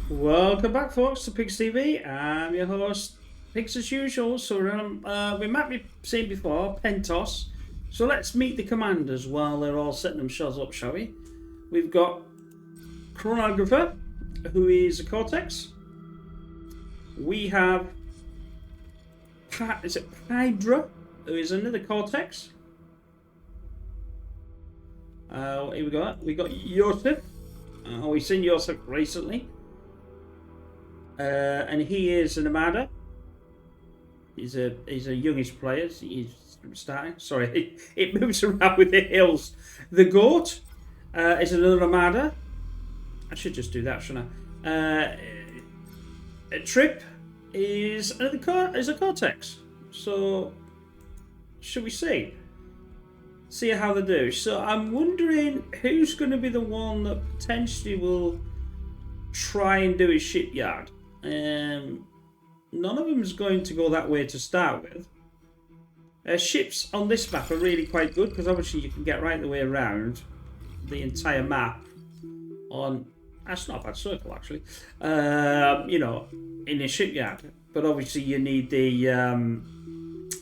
Welcome back, folks, to Pigs TV. I'm your host, Pigs as usual. So we might be seen before, Pentos. So let's meet the commanders while they're all setting themselves up, shall we? We've got Chronographer, who is a Cortex. We have Hydra, who is another Cortex. Here we go. We got Yosef. We've seen Yosef recently. And he is an Armada. He's a youngish player. He's starting. Sorry, it moves around with the hills. The Goat is another Armada. I should just do that, shouldn't I? A Trip is a Cortex. So, should we see how they do? So I'm wondering who's going to be the one that potentially will try and do his shipyard. None of them is going to go that way to start with. Ships on this map are really quite good because obviously you can get right the way around the entire map on. That's not a bad circle actually. In a shipyard, but obviously you need the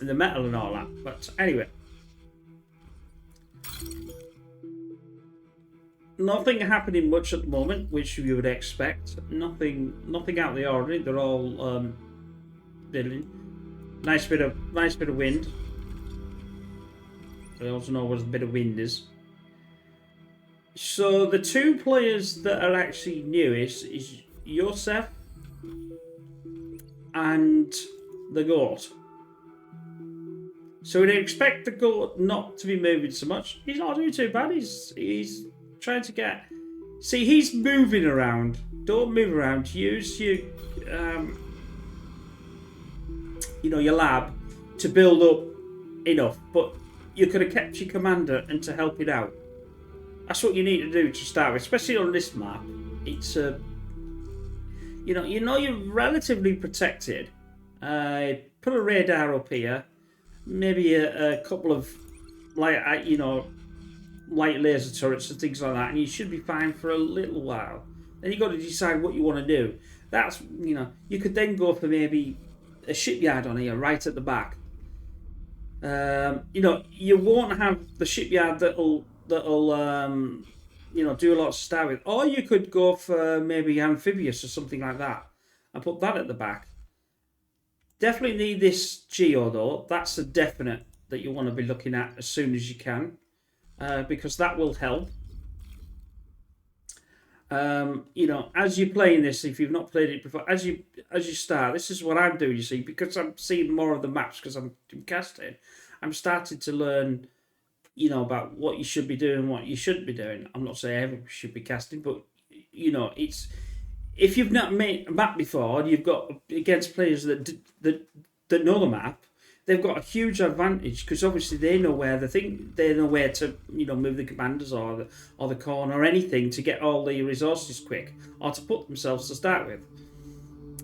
metal and all that. But anyway, nothing happening much at the moment, which you would expect. Nothing out of the ordinary. They're all building. Nice bit of wind. I also know what a bit of wind is. So the two players that are actually new is Yosef and the Goat. So we'd expect the Goat not to be moving so much. He's not doing too bad. He's trying to get. See, he's moving around. Don't move around. Use your, your lab to build up enough. But you could have kept your commander and to help it out. That's what you need to do to start with, especially on this map. It's you're relatively protected. Put a radar up here, maybe a couple of light laser turrets and things like that, and you should be fine for a little while. Then you got to decide what you want to do. That's you could then go for maybe a shipyard on here right at the back. You won't have the shipyard that'll do a lot of stuff with, or you could go for maybe amphibious or something like that and put that at the back. Definitely need this Geo though. That's a definite that you want to be looking at as soon as you can. Because that will help. As you're playing this, if you've not played it before, as you start, this is what I'm doing. You see, because I'm seeing more of the maps because I'm casting, I'm starting to learn, about what you should be doing, and what you shouldn't be doing. I'm not saying everybody should be casting, but it's if you've not made a map before and you've got against players that know the map. They've got a huge advantage because obviously they know where to move the commanders or the corner or anything to get all the resources quick or to put themselves to start with.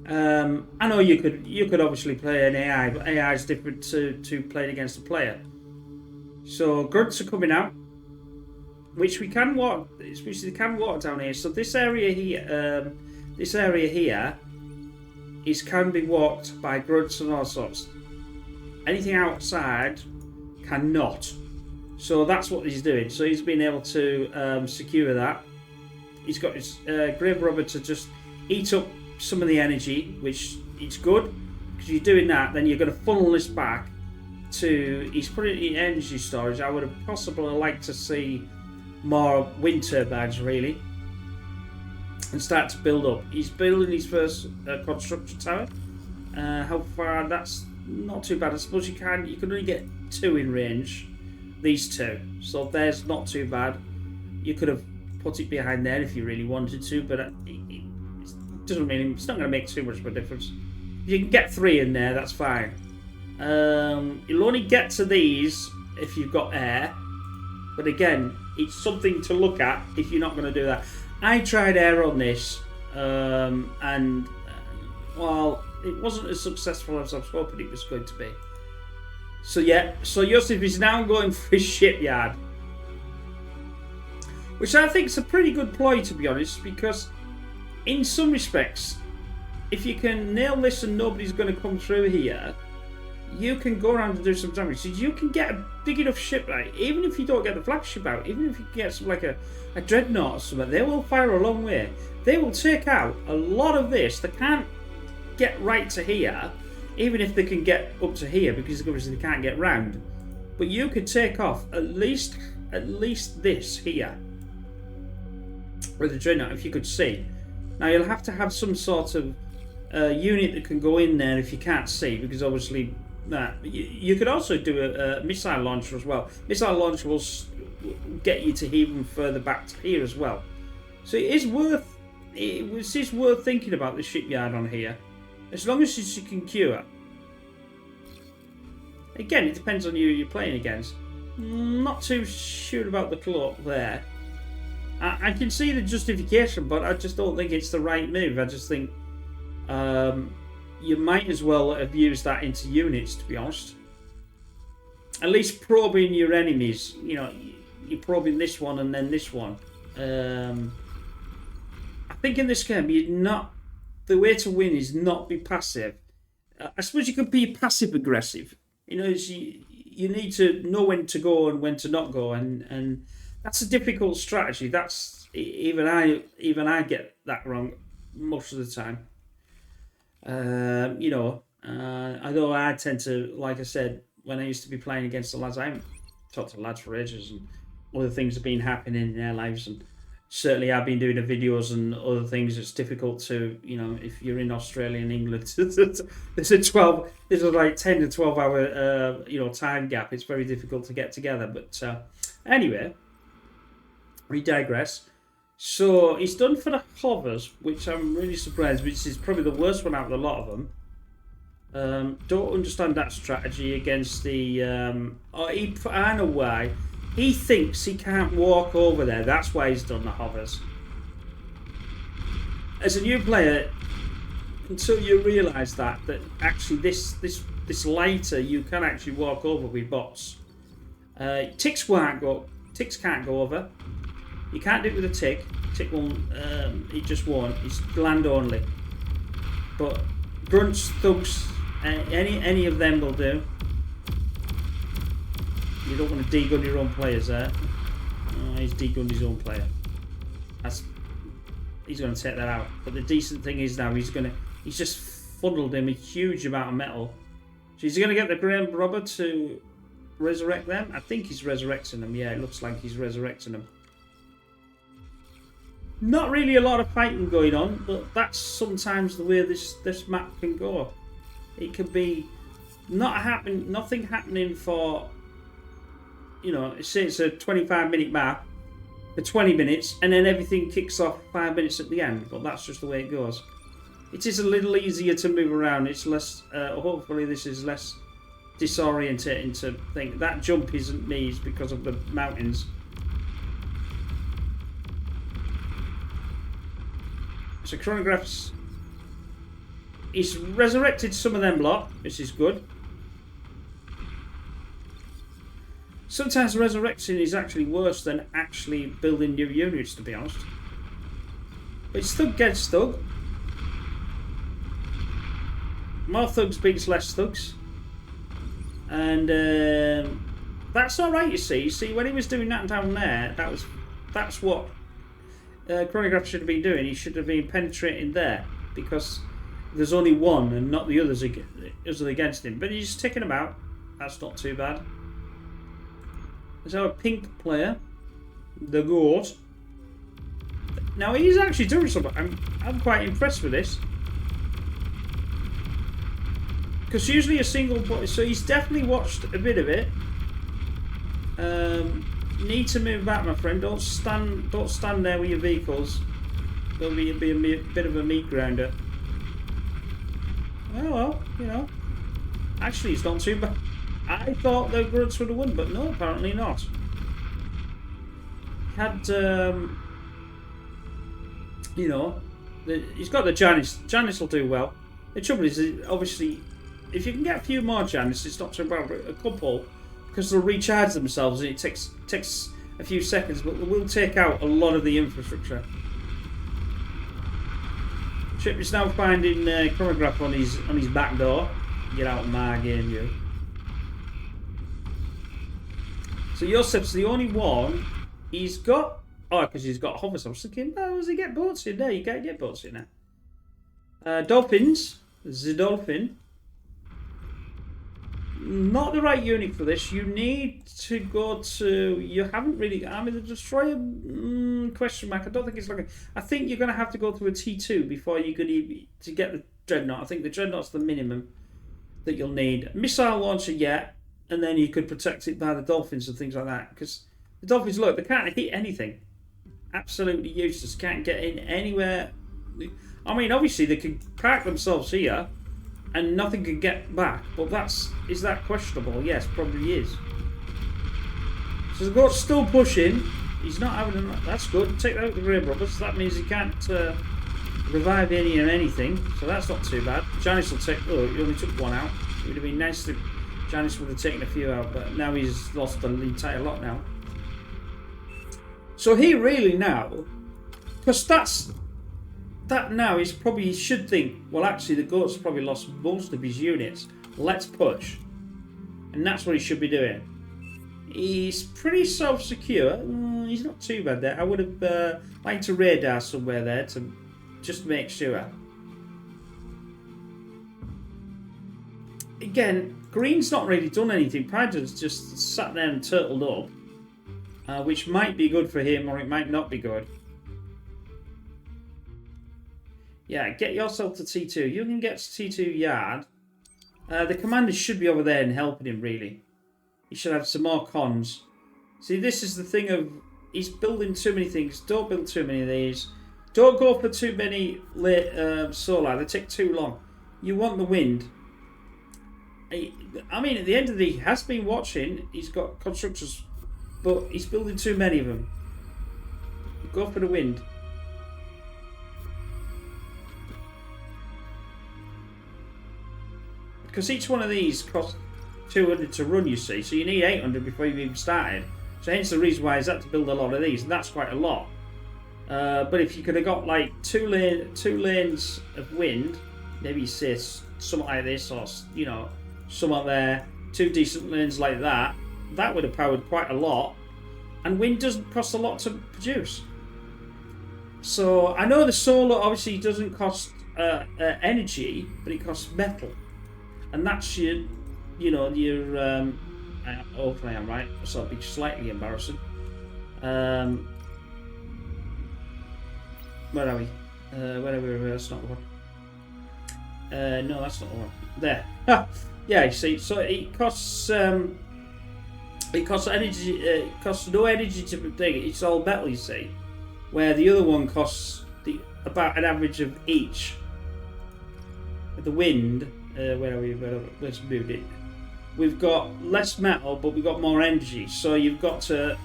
I know you could obviously play an AI, but AI is different to playing against a player. So grunts are coming out, which we can walk. Especially they can walk down here. So this area here can be walked by grunts and all sorts. Anything outside cannot. So that's what he's doing. So he's been able to secure that. He's got his grave robber to just eat up some of the energy, which it's good because you're doing that. Then you're going to funnel this back to. He's putting it in energy storage. I would have possibly liked to see more wind turbines really, and start to build up. He's building his first construction tower. How far? That's not too bad. I suppose you can only get 2 in range. These 2. So there's not too bad. You could have put it behind there if you really wanted to, but it doesn't really. It's not going to make too much of a difference. If you can get 3 in there, that's fine. You'll only get to these if you've got air. But again, it's something to look at if you're not going to do that. I tried air on this, and it wasn't as successful as I was hoping it was going to be. So Yosef is now going for his shipyard. which I think is a pretty good ploy, to be honest, because in some respects, if you can nail this and nobody's going to come through here, you can go around and do some damage. So you can get a big enough ship, right? Even if you don't get the flagship out, even if you get some, like a dreadnought or something, they will fire a long way. They will take out a lot of this. They can't get right to here, even if they can get up to here, because obviously they can't get round. But you could take off at least this here with the dreadnought, if you could see. Now you'll have to have some sort of unit that can go in there if you can't see, because obviously you could also do a missile launcher as well. Missile launcher will get you to even further back to here as well. So it is worth thinking about the shipyard on here, as long as it's secure. Again, it depends on who you're playing against. Not too sure about the cloak there. I can see the justification, but I just don't think it's the right move. I just think you might as well have used that into units, to be honest. At least probing your enemies. You know, you're probing this one and then this one. I think in this game, the way to win is not be passive. I suppose you could be passive aggressive. You know, you need to know when to go and when to not go, and that's a difficult strategy. That's even I get that wrong most of the time. You know, although I tend to, like I said, when I used to be playing against the lads, I haven't talked to lads for ages, and other things have been happening in their lives, and certainly I've been doing the videos and other things. It's difficult to, you know, if you're in Australia and England, there's a like 10 to 12 hour, you know, time gap. It's very difficult to get together. But anyway, we digress. So he's done for the hovers, which I'm really surprised, which is probably the worst one out of a lot of them. Don't understand that strategy against the... I know why. He thinks he can't walk over there. That's why he's done the hovers. As a new player, until you realise that actually this lighter you can actually walk over with bots. Ticks can't go over. You can't do it with a tick. Tick won't. It just won't. It's land only. But grunts, thugs, any of them will do. You don't want to degun your own players there. Oh, he's degunned his own player. He's going to take that out. But the decent thing is now he's just funneled him a huge amount of metal. So he's going to get the Graham Robber to resurrect them. I think he's resurrecting them. Yeah, it looks like he's resurrecting them. Not really a lot of fighting going on, but that's sometimes the way this map can go. It could be nothing happening for, you know, say it's a 25-minute map for 20 minutes, and then everything kicks off 5 minutes at the end. But that's just the way it goes. It is a little easier to move around. It's less. Hopefully, this is less disorientating to think. That jump isn't me; it's because of the mountains. So Chronographs, he's resurrected some of them lot, which is good. Sometimes resurrection is actually worse than actually building new units, to be honest. But it's thug against thug. More thugs beats less thugs. And that's alright, you see. See, when he was doing that down there, that's what Chronograph should have been doing. He should have been penetrating there, because there's only one and not the others against him. But he's taking them out. That's not too bad. There's our pink player, the Goat. Now he's actually doing something. I'm quite impressed with this, because usually a single player. So he's definitely watched a bit of it. You need to move back, my friend. Don't stand there with your vehicles. There'll be a bit of a meat grinder. Oh well, you know. Actually, it's not too bad. I thought the grunts would have won, but no, apparently not. Had, you know, he's got the Janice. Janice will do well. The trouble is, obviously, if you can get a few more Janice, it's not too bad, but a couple, because they'll recharge themselves, and it takes a few seconds, but we'll take out a lot of the infrastructure. Chip is now finding chronograph on his back door. Get out of my game, you. So Yosef's the only one. He's got... Oh, because he's got hovers. I was thinking, oh, does he get boats in there? You can't get boats in there. Dolphins. The dolphin. Not the right unit for this. You need to go to... You haven't really... I mean, the destroyer... question mark. I don't think it's like... I think you're going to have to go through a T2 before you could even... To get the dreadnought. I think the dreadnought's the minimum that you'll need. Missile launcher, yeah. And then you could protect it by the dolphins and things like that. Because the dolphins, look, they can't hit anything. Absolutely useless. Can't get in anywhere. I mean, obviously, they can park themselves here and nothing can get back. But is that questionable? Yes, probably is. So the goat's still pushing. He's not having enough. That's good. Take out the grave robbers. That means he can't revive any or anything. So that's not too bad. Janice will take... Oh, he only took one out. It would have been nice if Janice would have taken a few out. But now he's lost the entire lot now. So he really now... Because that now is probably... He should think, well, actually, the goat's probably lost most of his units. Let's push. And that's what he should be doing. He's pretty self-secure. He's not too bad there. I would have liked to radar somewhere there to just make sure. Again, green's not really done anything. Pentos just sat there and turtled up, which might be good for him or it might not be good. Yeah, get yourself to T2. You can get to T2 yard. The commander should be over there and helping him, really. He should have some more cons. See, this is the thing of... He's building too many things. Don't build too many of these. Don't go for too many solar. They take too long. You want the wind. I mean, at the end of the day, he has been watching. He's got constructors. But he's building too many of them. Go for the wind. Because each one of these costs 200 to run, you see, so you need 800 before you've even started. So hence the reason why he's had to build a lot of these, and that's quite a lot. But if you could have got like two lanes of wind, maybe say something like this, or you know, somewhere there, 2 decent lanes like that, that would have powered quite a lot. And wind doesn't cost a lot to produce. So I know the solar obviously doesn't cost energy, but it costs metal, and that's your. You know, your hopefully I'm right, so it'll be slightly embarrassing. Where are we? Where are we? That's not the one. No, that's not the one. There. Yeah, you see, so it costs energy. It costs no energy to dig it. It's all metal, you see. Where the other one costs about an average of each. The wind. Where are we? Let's move it. We've got less metal, but we've got more energy. So you've got to,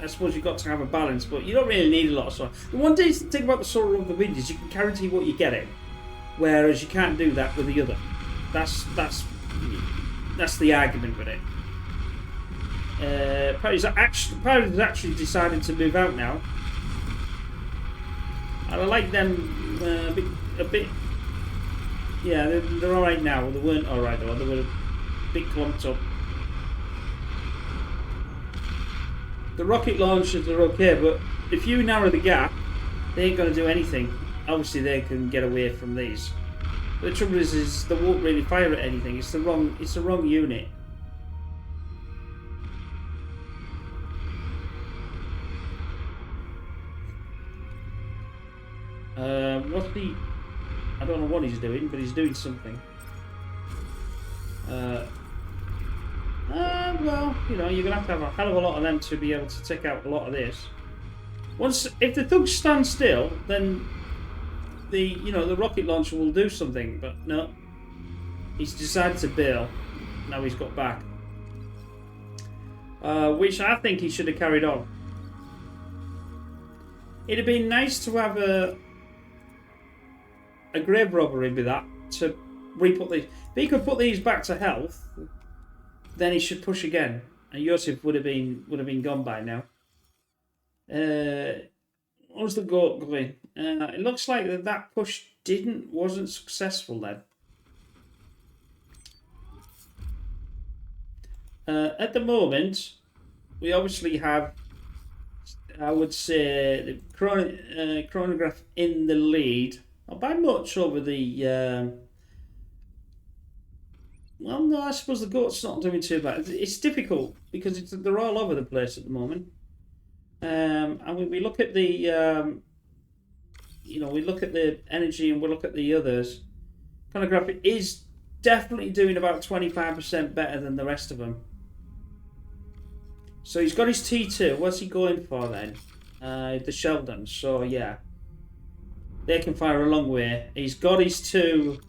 I suppose you've got to have a balance, but you don't really need a lot of solar. The one decent thing about the solar of the wind is you can guarantee what you're getting, whereas you can't do that with the other. That's the argument with it. Pentos actually decided to move out now, and I like them a bit. Yeah, they're all right now. They weren't all right though. They were big clumped up. The rocket launchers are okay, but if you narrow the gap, they ain't going to do anything. Obviously, they can get away from these. But the trouble is they won't really fire at anything. It's the wrong unit. I don't know what he's doing, but he's doing something. Well, you know, you're gonna have a hell of a lot of them to be able to take out a lot of this. If the thugs stand still, then the rocket launcher will do something. But no, he's decided to bail. Now he's got back, which I think he should have carried on. It'd have been nice to have a grave robber in with that to re-put these. If he could put these back to health, then he should push again, and Yosef would have been gone by now. What's the goat going? It looks like that pushed wasn't successful then. At the moment, we obviously have, I would say, the chronograph in the lead, not by much over the. Well, no, I suppose the goat's not doing too bad. It's difficult because they're all over the place at the moment. And when we look at the, we look at the energy and we look at the others. Chronograph is definitely doing about 25% better than the rest of them. So he's got his T2. What's he going for then? The Sheldons. So yeah, they can fire a long way. He's got his 2.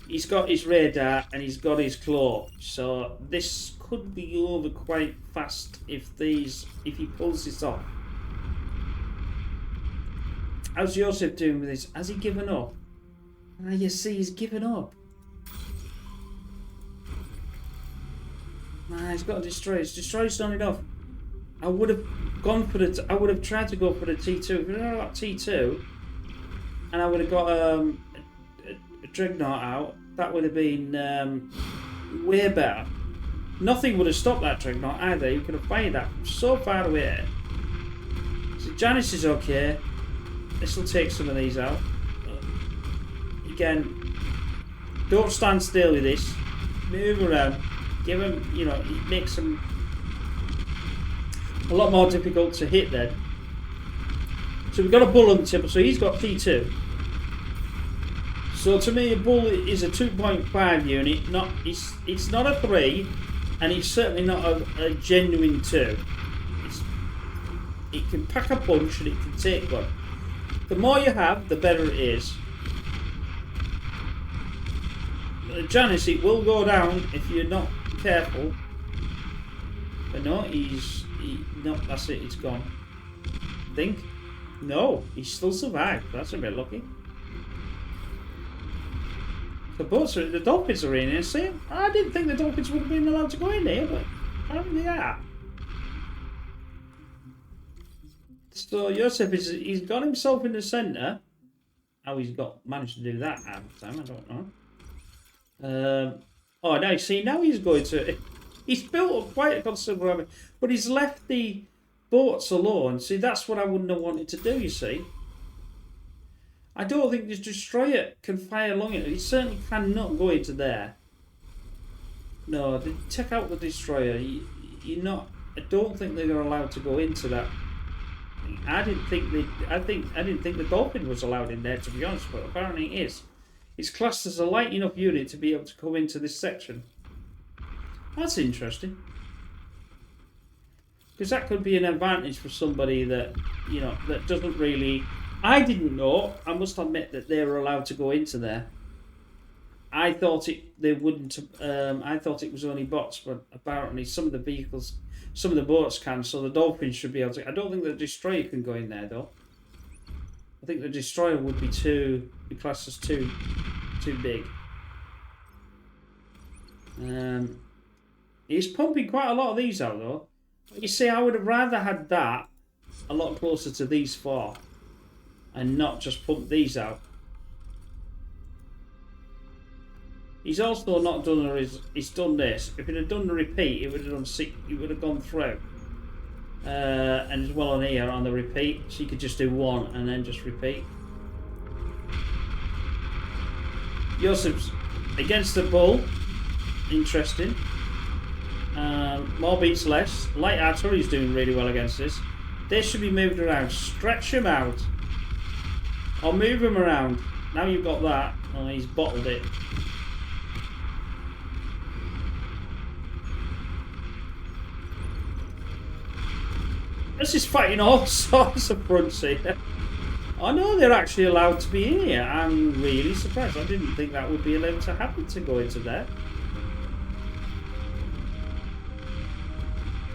He's got his radar and he's got his claw. So this could be over quite fast if he pulls this off. How's Joseph doing with this? Has he given up? You see, he's given up. He's got to destroy. His destroy's not enough. I would have gone for the. I would have tried to go for the T2. If I got T2, and I would have got a Dreadnought out, that would have been way better. Nothing would have stopped that Dreadnought either. You could have fired that from so far away. So Janice is okay. This will take some of these out. Again, don't stand still with this. Move around. Give him, it makes them a lot more difficult to hit then. So we've got a bull on the tip, so he's got T2. So to me, a bull is a 2.5 unit. It's not a 3, and it's certainly not a genuine 2. It can pack a punch and it can take one. The more you have, the better it is. Janice, it will go down if you're not careful. But no, no, that's it, it's gone. I think. No, he still survived. That's a bit lucky. The dolphins are in here. See, I didn't think the dolphins would have been allowed to go in here, but apparently they are. So Joseph he's got himself in the centre. How he's managed to do that half the time, I don't know. Now see, now he's going to. He's built up quite a considerable amount, but he's left the boats alone. See, that's what I wouldn't have wanted to do. You see. I don't think this destroyer can fire along it. It certainly cannot go into there. No, check out the destroyer. You're not. I don't think they're allowed to go into that. I didn't think the dolphin was allowed in there, to be honest, but apparently it is. It's classed as a light enough unit to be able to come into this section. That's interesting. Because that could be an advantage for somebody that that doesn't really. I didn't know. I must admit that they were allowed to go into there. I thought they wouldn't. I thought it was only bots, but apparently some of the vehicles, some of the boats can. So the dolphins should be able to. I don't think the destroyer can go in there though. I think the destroyer would be classed as too big. He's pumping quite a lot of these out though. You see, I would have rather had that a lot closer to these 4. And not just pump these out. He's also not done he's done this. If he'd have done the repeat, it would have done 6. It would have gone through. And as well on here on the repeat, so you could just do 1 and then just repeat. Joseph's against the bull. Interesting. More beats less. Light artillery's doing really well against this. They should be moved around. Stretch him out. Or move him around. Now you've got that. Oh, he's bottled it. This is fighting all sorts of fronts here. I know they're actually allowed to be in here. I'm really surprised. I didn't think that would be allowed to happen to go into there.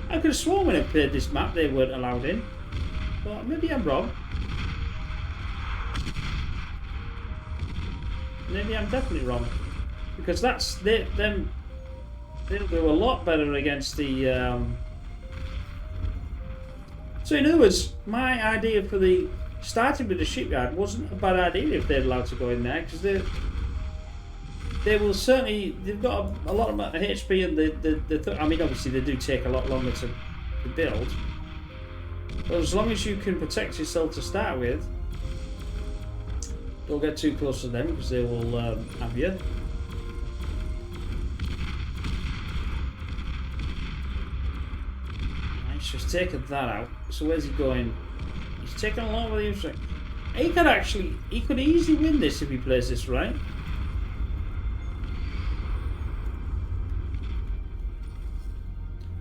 I could have sworn when I played this map they weren't allowed in. But maybe I'm wrong. Maybe I'm definitely wrong, because they'll do a lot better against the. So in other words, my idea for the starting with the shipyard wasn't a bad idea if they're allowed to go in there, because they will certainly, they've got a lot of HP, and I mean, obviously they do take a lot longer to build, but as long as you can protect yourself to start with, don't get too close to them because they will have you. Nice, just taken that out. So where's he going? He's taking a lot of the infrastructure. He could easily win this if he plays this right.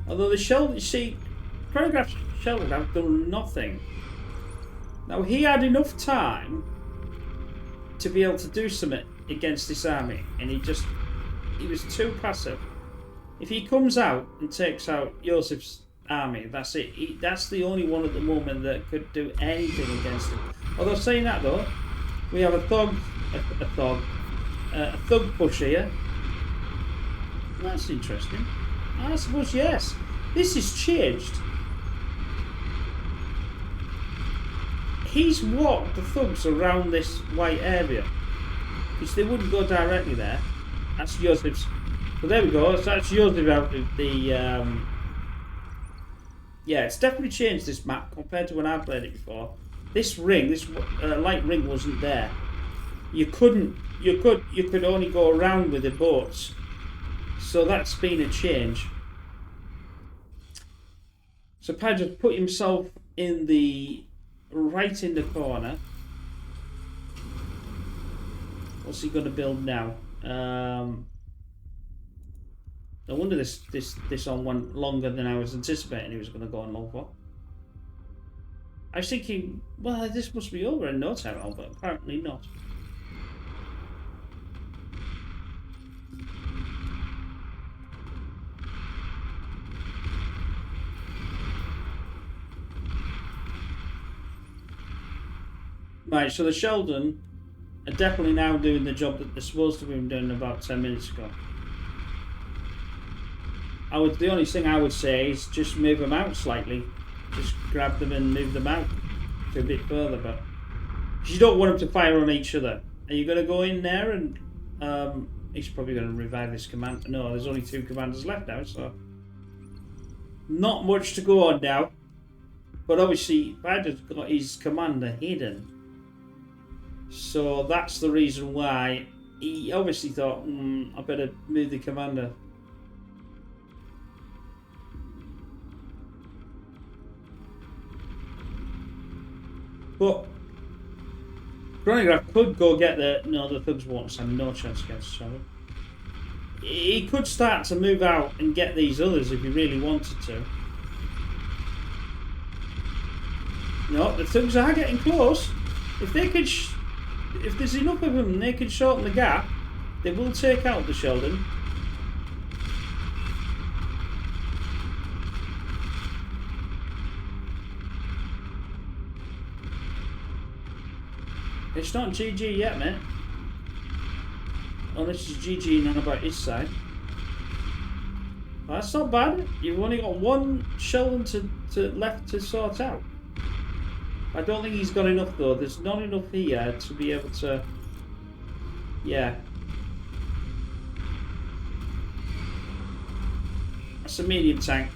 Although the Sheldon, you see, Chronograph Sheldon have done nothing. Now he had enough time to be able to do something against this army, and he was too passive. If he comes out and takes out Yosef's army, that's it. That's the only one at the moment that could do anything against him. Although saying that though, we have a thug push here. That's interesting. I suppose yes. This has changed. He's walked the thugs around this white area, because they wouldn't go directly there. That's Yosef's. So there we go. So that's Yosef out of the. Yeah, it's definitely changed this map compared to when I played it before. This ring, this light ring, wasn't there. You could only go around with the boats. So that's been a change. So Pentos put himself in the. Right in the corner. What's he going to build now? No wonder this on went longer than I was anticipating he was going to go on long for. I was thinking, well, this must be over in no time, but apparently not. Right, so the Sheldon are definitely now doing the job that they're supposed to have been doing about 10 minutes ago. The only thing I would say is just move them out slightly. Just grab them and move them out to a bit further, but you don't want them to fire on each other. Are you going to go in there and he's probably going to revive this command? No, there's only 2 commanders left now, so not much to go on now. But obviously, Badger's got his commander hidden. So that's the reason why he obviously thought, I better move the commander. But Chronograph could go get the... No, the thugs won't stand no chance against each other. He could start to move out and get these others if he really wanted to. No, the thugs are getting close. If they could... If there's enough of them and they can shorten the gap, they will take out the Sheldon. It's not GG yet, mate. Unless it's GG and about his side. That's not bad. You've only got 1 Sheldon to left to sort out. I don't think he's got enough though. There's not enough here to be able to... Yeah. That's a medium tank.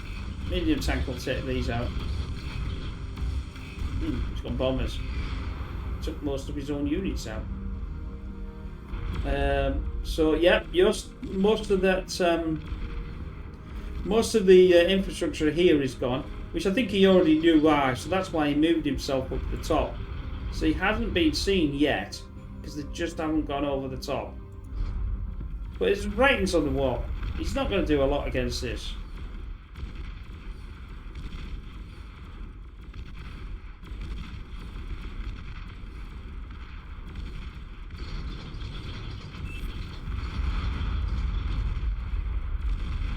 Medium tank will take these out. He's got bombers. Took most of his own units out. So yeah, most of that... most of the infrastructure here is gone. Which I think he already knew why, so that's why he moved himself up the top. So he hasn't been seen yet, because they just haven't gone over the top. But his writing's on the wall. He's not going to do a lot against this.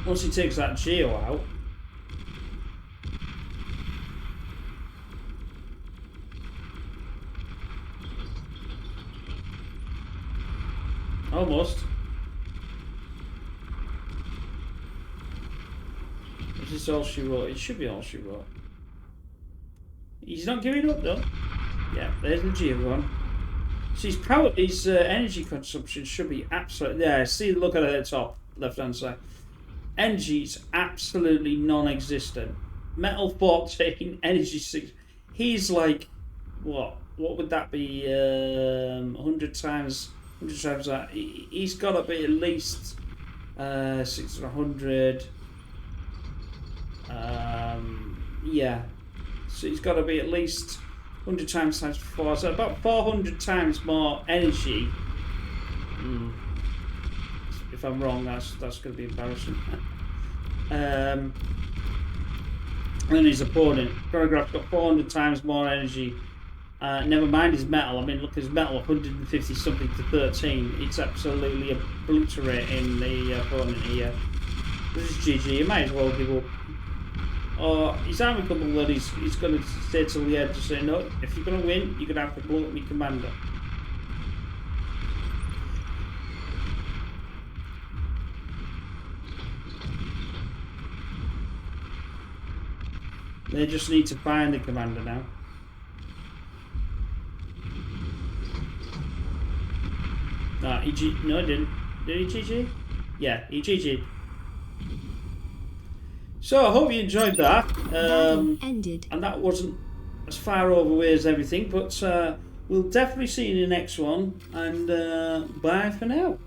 Once he takes that Geo out, almost. Is this all she wrote? It should be all she wrote. He's not giving up though. Yeah, there's the Geo one. So his energy consumption should be absolutely... Yeah, see, look at it at the top, left-hand side. Energy's absolutely non-existent. Metal 14, energy 6. He's like, what? What would that be? 100 times that. He's got to be at least 600. Yeah. So he's got to be at least 100 times 4. So about 400 times more energy. If I'm wrong, that's going to be embarrassing. And then his opponent, Choreograph's got 400 times more energy. Never mind his metal. I mean, look, his metal 150 something to 13. It's absolutely obliterating the opponent here. This is GG. He might as well give up. Or his army couple that he's going to stay till the end to say, no, if you're going to win, you're going to have to blow up me commander. They just need to find the commander now. No, he didn't. Did he GG? Yeah, he GG'd. So I hope you enjoyed that. Ended. And that wasn't as far overway as everything, but we'll definitely see you in the next one. And bye for now.